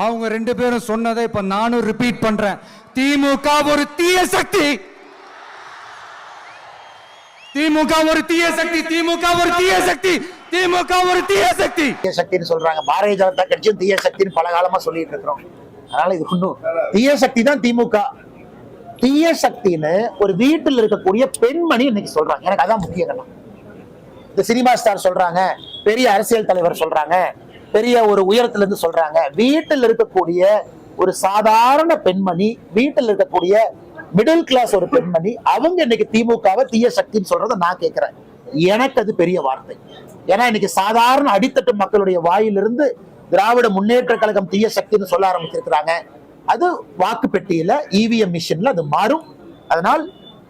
அவங்க ரெண்டு பேரும் சொன்னதை இப்ப நானும் ரிப்பீட் பண்றேன். திமுக ஒரு தீய சக்தி, திமுக ஒரு தீய சக்தி, திமுக ஒரு தீய சக்தி, திமுக ஒரு தீய சக்தி. தீய சக்தின்னு சொல்றாங்க. பாரதிய ஜனதா கட்சியும் தீய சக்தின்னு பல காலமா சொல்லிட்டு இருக்கிறோம். அதனால இது ஒண்ணும் தீய சக்தி தான் திமுக. தீய சக்தின்னு ஒரு வீட்டில் இருக்கக்கூடிய பெண்மணி இன்னைக்கு சொல்றாங்க. எனக்கு அதான் முக்கிய கண்ணம். இந்த சினிமா ஸ்டார் சொல்றாங்க, பெரிய அரசியல் தலைவர் சொல்றாங்க, பெரிய ஒரு உயரத்துல இருந்து சொல்றாங்க. வீட்டில் இருக்கக்கூடிய ஒரு சாதாரண பெண்மணி, வீட்டில் இருக்கக்கூடிய மிடில் கிளாஸ் ஒரு பெண்மணி, அவங்க இன்னைக்கு திமுகவை தீய சக்தின்னு சொல்றதை நான் கேட்கிறேன். எனக்கு அது பெரிய வார்த்தை. ஏன்னா இன்னைக்கு சாதாரண அடித்தட்டு மக்களுடைய வாயிலிருந்து திராவிட முன்னேற்ற கழகம் தீய சக்தின்னு சொல்ல ஆரம்பிச்சிருக்கிறாங்க. அது வாக்கு பெட்டியில இவிஎம் மிஷின்ல அது மாறும். அதனால்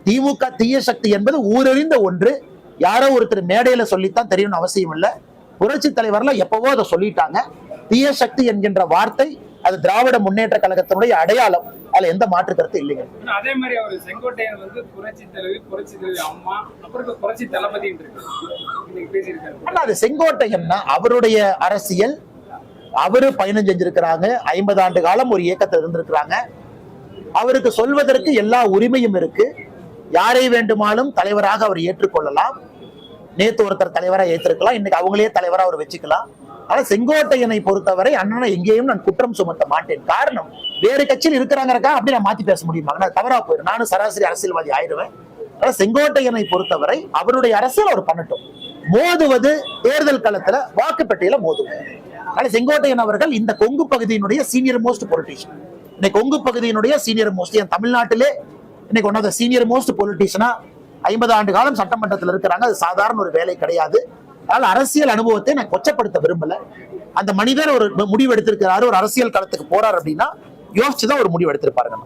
திமுக தீய சக்தி என்பது ஊரறிந்த ஒன்று. யாரோ ஒருத்தர் மேடையில சொல்லித்தான் தெரியணும்னு அவசியம் இல்லை. புரட்சி தலைவர்ல எப்பவோ அதை சொல்லிட்டாங்க. தீய சக்தி என்கின்ற வார்த்தை அது திராவிட முன்னேற்ற கழகத்தினுடைய அடையாளம். அதுல எந்த மாற்று கருத்து இல்லைங்க. அதே மாதிரி அவர் செங்கோட்டையன் வந்து புரட்சி தலைவி அம்மா, அப்புறம் புரட்சி தளபதி பேசியிருக்காரு. அது செங்கோட்டையன்னா அவருடைய அரசியல். அவரு பயணம் செஞ்சிருக்கிறாங்க. 50 ஆண்டு காலம் ஒரு இயக்கத்தில் இருந்திருக்கிறாங்க. அவருக்கு சொல்வதற்கு எல்லா உரிமையும் இருக்கு. யாரை வேண்டுமானும் தலைவராக அவர் ஏற்றுக்கொள்ளலாம். நேத்து ஒருத்தர் தலைவராக ஏற்றிருக்கலாம், இன்னைக்கு அவங்களே தலைவராக அவர் வச்சுக்கலாம். ஆனா செங்கோட்டையனை பொறுத்தவரை அண்ணனை எங்கேயும் நான் குற்றம் சுமத்த மாட்டேன். காரணம், வேறு கட்சியில் இருக்கிறாங்கிறக்கா அப்படி நான் மாத்தி பேச முடியுமா? நான் தவறா போயிடும், நானும் சராசரி அரசியல்வாதி ஆயிடுவேன். ஆனா செங்கோட்டையனை பொறுத்தவரை அவருடைய அரசியல் அவர் பண்ணட்டும். மோதுவது தேர்தல் களத்துல வாக்குப்பெட்டியில மோதுவது. ஆனா செங்கோட்டையன் அவர்கள் இந்த கொங்கு பகுதியினுடைய சீனியர் மோஸ்ட் பொலிட்டீஷியன். இன்னைக்கு கொங்கு பகுதியினுடைய சீனியர் மோஸ்ட், என் தமிழ்நாட்டிலே இன்னைக்கு one of the senior most பொலிட்டீஷியனா 50 ஆண்டு காலம் சட்டமன்றத்தில் இருக்கிறாங்க. அது சாதாரண ஒரு வேலை கிடையாது. அதனால அரசியல் அனுபவத்தை நான் கொச்சப்படுத்த விரும்பல. அந்த மனிதர் ஒரு முடிவு எடுத்திருக்கிறாரு, ஒரு அரசியல் களத்துக்கு போறாரு அப்படின்னா யோசிச்சுதான் ஒரு முடிவு எடுத்திருப்பாருங்க.